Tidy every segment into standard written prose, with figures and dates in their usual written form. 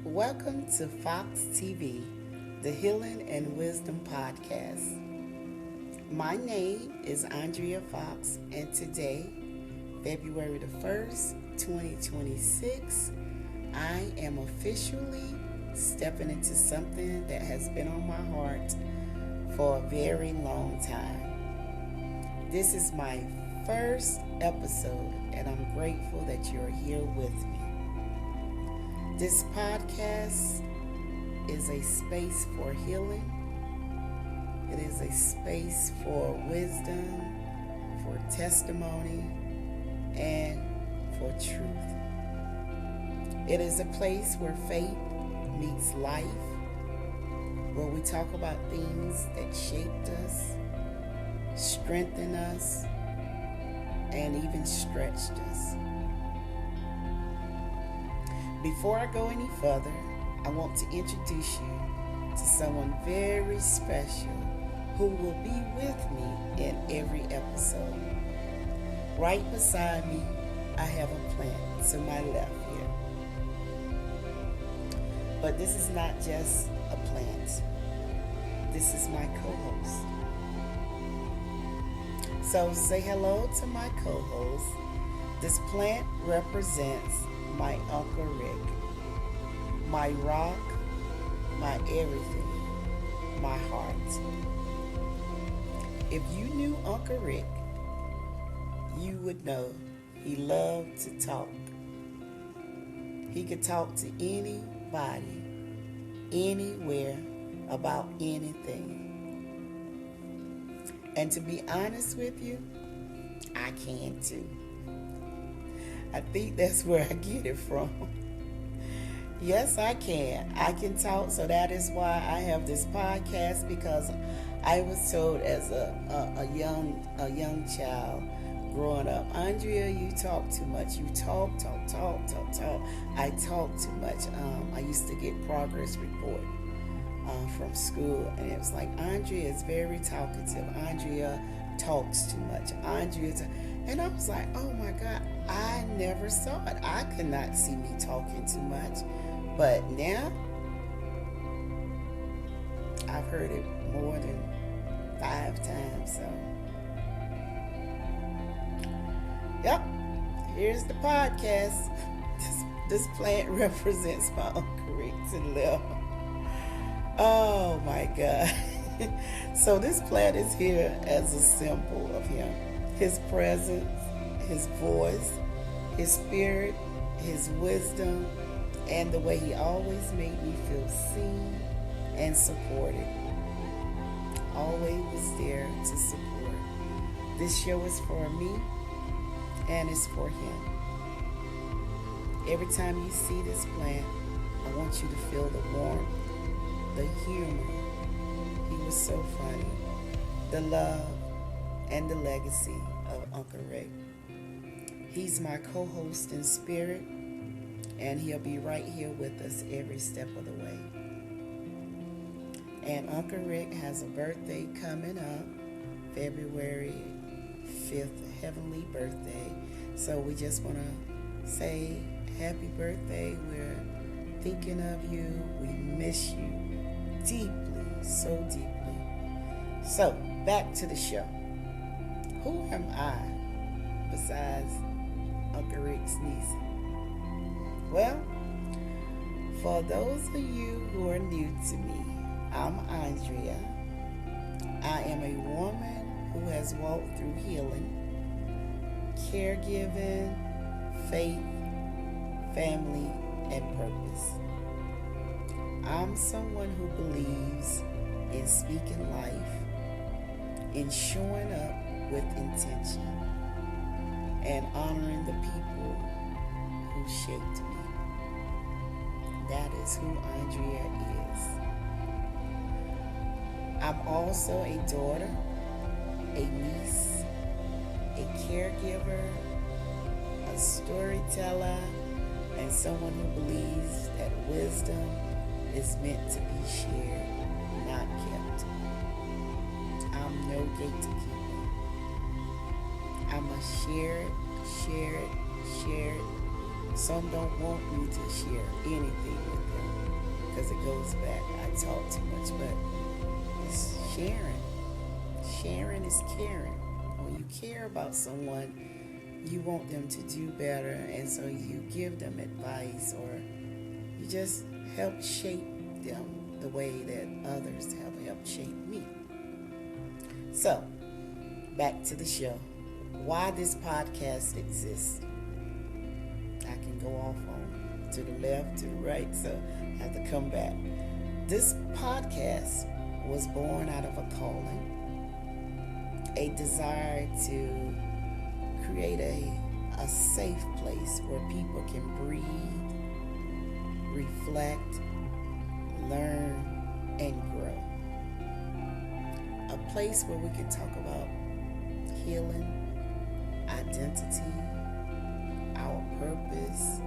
Welcome to FoxxTV, the Healing and Wisdom Podcast. My name is Andrea Fox, and today, February the 1st, 2026, I am officially stepping into something that has been on my heart for a very long time. This is my first episode, and I'm grateful that you're here with me. This podcast is a space for healing. It is a space for wisdom, for testimony, and for truth. It is a place where faith meets life, where we talk about things that shaped us, strengthened us, and even stretched us. Before I go any further, I want to introduce you to someone very special who will be with me in every episode. Right beside me, I have a plant to my left here. But this is not just a plant. This is my co-host. So say hello to my co-host. This plant represents my Uncle Rick, my rock, my everything, my heart. If you knew Uncle Rick, you would know he loved to talk. He could talk to anybody, anywhere, about anything. And to be honest with you, I can too. I think that's where I get it from. Yes, I can. I can talk, so that is why I have this podcast, because I was told as a young child growing up, Andrea, you talk too much. You talk. I talk too much. I used to get progress report from school, and it was like, Andrea is very talkative. Andrea talks too much. And I was like, oh my God, I never saw it. I could not see me talking too much. But now, I've heard it more than 5 times. So, yep, here's the podcast. This plant represents my Uncle Rick to the left. Oh my God. So this plant is here as a symbol of him. His presence, his voice, his spirit, his wisdom, and the way he always made me feel seen and supported. Always was there to support. This show is for me, and it's for him. Every time you see this plant, I want you to feel the warmth, the humor. He was so funny. The love and the legacy of Uncle Rick. He's my co-host in spirit, and he'll be right here with us every step of the way. And Uncle Rick has a birthday coming up, February 5th, heavenly birthday. So we just want to say happy birthday. We're thinking of you. We miss you deeply, so deeply. So, back to the show. Who am I besides Uncle Rick's niece? Well, for those of you who are new to me, I'm Andrea. I am a woman who has walked through healing, caregiving, faith, family, and purpose. I'm someone who believes in speaking life, in showing up with intention, and honoring the people who shaped me. That is who Andrea is. I'm also a daughter, a niece, a caregiver, a storyteller, and someone who believes that wisdom is meant to be shared, not kept. I'm no gatekeeper. I must share it, Some don't want me to share anything with them because it goes back. I talk too much, but it's sharing. Sharing is caring. When you care about someone, you want them to do better, and so you give them advice, or you just help shape them the way that others have helped shape me. So, back to the show. Why this podcast exists. I can go off on to the left, to the right, so I have to come back. This podcast was born out of a calling, a desire to create a safe place where people can breathe, reflect, learn, and grow. A place where we can talk about healing, identity, our purpose,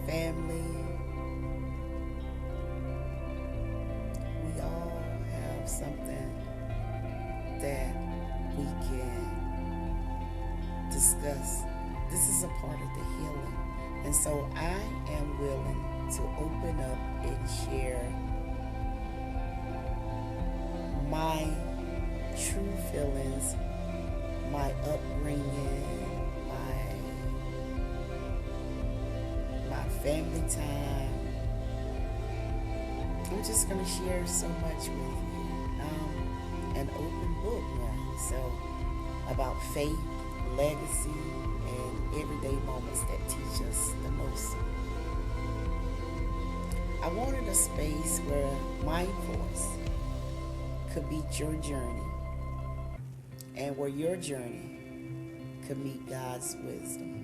family. We all have something that we can discuss. This is a part of the healing. And so I am willing to open up and share my true feelings, my upbringing, my family time. I'm just going to share so much with you. An open book now. So about faith, legacy, and everyday moments that teach us the most. I wanted a space where my voice could be your journey, and where your journey could meet God's wisdom.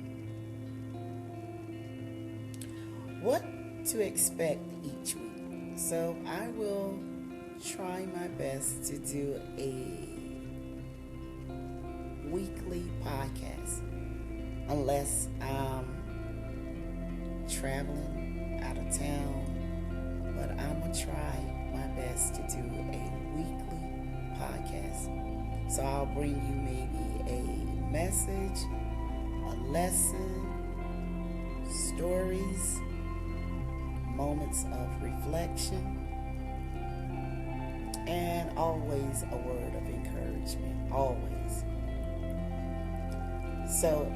What to expect each week. So I will try my best to do a weekly podcast, unless I'm traveling out of town. But I'm going to try my best to do a weekly podcast. So I'll bring you maybe a message, a lesson, stories, moments of reflection, and always a word of encouragement, always. So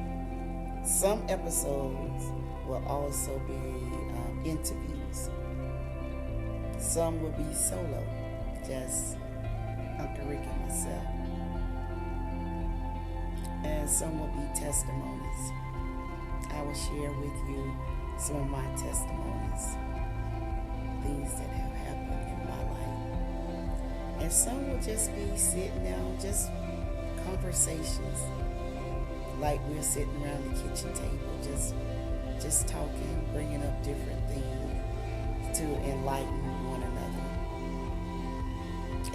some episodes will also be interviews. Some will be solo, just Uncle Rick and myself. And some will be testimonies. I will share with you some of my testimonies, things that have happened in my life. And some will just be sitting down, just conversations, like we're sitting around the kitchen table, just talking, bringing up different things to enlighten one another,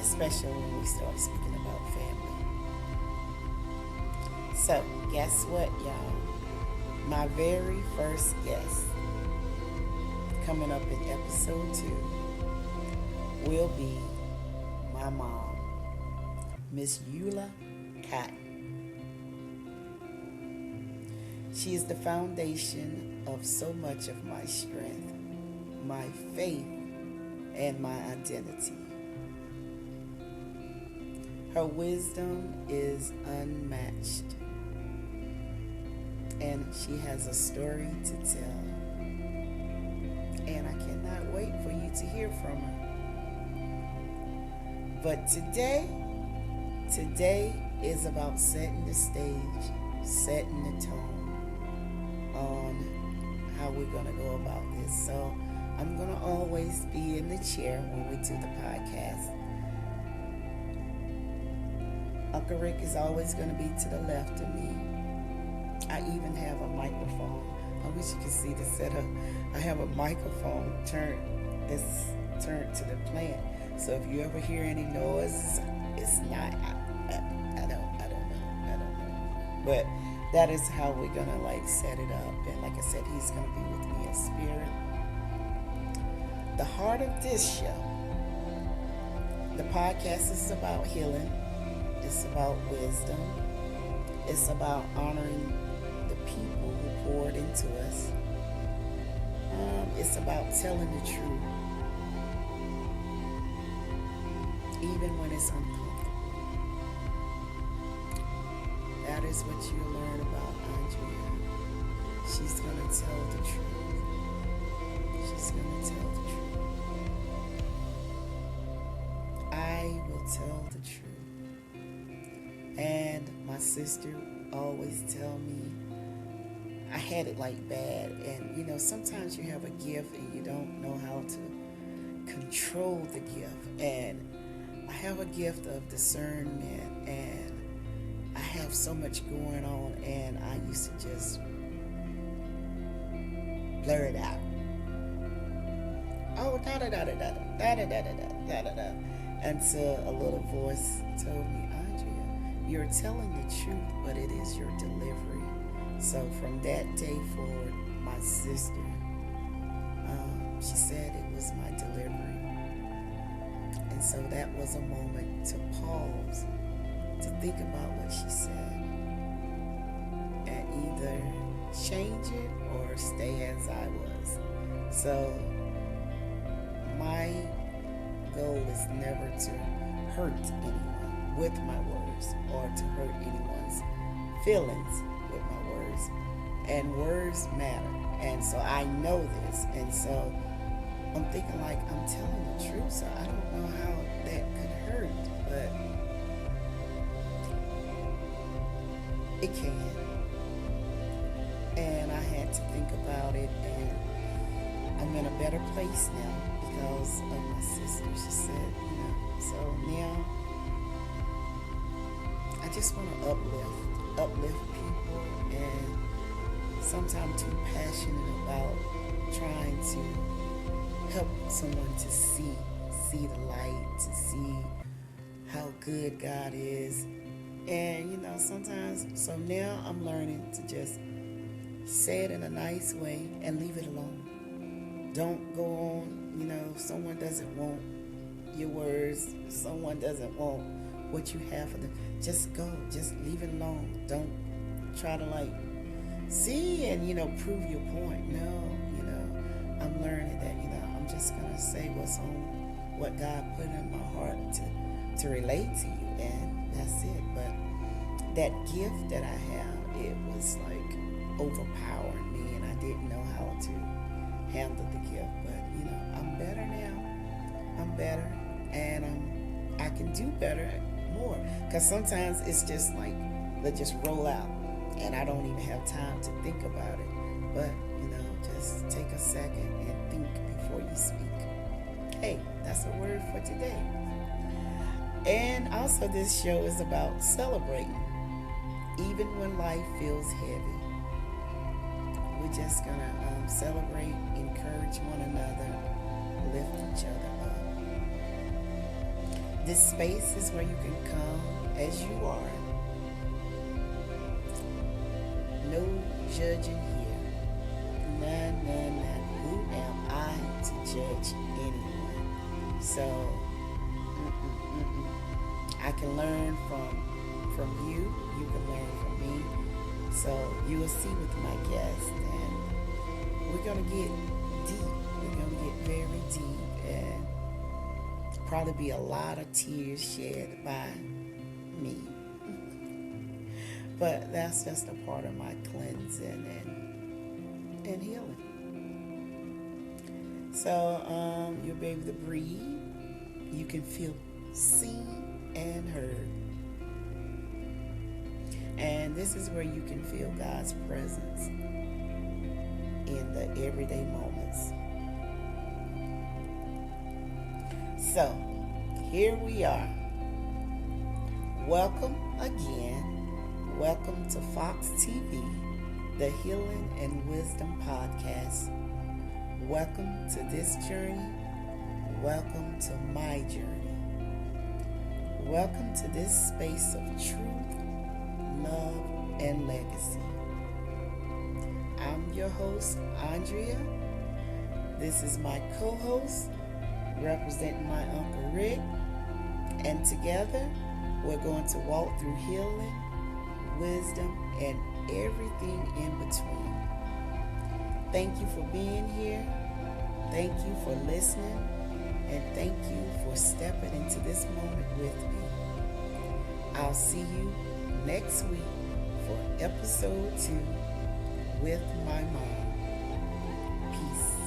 especially when we start speaking about family. So, guess what, y'all? My very first guest, coming up in episode 2, will be my mom, Miss Eula Cotton. She is the foundation of so much of my strength, my faith, and my identity. Her wisdom is unmatched, and she has a story to tell. And I cannot wait for you to hear from her. But today is about setting the stage, setting the tone on how we're going to go about this. So I'm going to always be in the chair when we do the podcast. Uncle Rick is always going to be to the left of me. I even have a microphone. I wish you could see the setup. I have a microphone turned to the plant. So if you ever hear any noise, it's not. I don't know. But that is how we're gonna set it up. And like I said, he's gonna be with me in spirit. The heart of this show, the podcast, is about healing. It's about wisdom. It's about honoring the people who poured into given to us. It's about telling the truth, even when it's uncomfortable. That is what you learn about Andrea. She's going to tell the truth. She's going to tell the truth. I will tell the truth. And my sister always tell me, I had it like bad. And you know, sometimes you have a gift and you don't know how to control the gift. And I have a gift of discernment, and I have so much going on, and I used to just blur it out. Oh, da da da da da da da da da da da da, until a little voice told me, Andrea, you're telling the truth, but it is your delivery. So from that day forward, my sister, she said it was my delivery. And so that was a moment to pause, to think about what she said, and either change it or stay as I was. So my goal is never to hurt anyone with my words, or to hurt anyone's feelings with my words. And words matter. And so I know this. And so I'm thinking like I'm telling the truth. So I don't know how that could hurt, but it can. And I had to think about it, and I'm in a better place now because of my sister. She said, you know, so now I just want to uplift people, and sometimes too passionate about trying to help someone to see the light, to see how good God is. And you know, sometimes, so now I'm learning to just say it in a nice way and leave it alone. Don't go on, you know, if someone doesn't want your words, someone doesn't want what you have for them, just go, just leave it alone. Don't try to like see and, you know, prove your point. No, you know, I'm learning that, you know, I'm just gonna say what's on, what God put in my heart to relate to you, and that's it. But that gift that I have, it was like overpowering me, and I didn't know how to handle the gift. But you know, I'm better now. I'm better, and I can do better more, because sometimes it's just like, let's just roll out, and I don't even have time to think about it. But you know, just take a second and think before you speak. Hey, that's a word for today. And also, this show is about celebrating, even when life feels heavy. We're just gonna celebrate, encourage one another, lift each other up. This space is where you can come as you are. No judging here. None. Who am I to judge anyone? So I can learn from you. You can learn from me. So you will see with my guest, and we're gonna get deep. We're gonna get very deep, and probably be a lot of tears shed by me. But that's just a part of my cleansing and healing. So you'll be able to breathe. You can feel seen and heard. And this is where you can feel God's presence in the everyday moments. So, here we are. Welcome again. Welcome to FoxxTV, the Healing and Wisdom Podcast. Welcome to this journey. Welcome to my journey. Welcome to this space of truth, love, and legacy. I'm your host, Andrea. This is my co-host, representing my Uncle Rick. And together, we're going to walk through healing, wisdom, and everything in between. Thank you for being here. Thank you for listening. And thank you for stepping into this moment with me. I'll see you next week for episode 2 with my mom. Peace.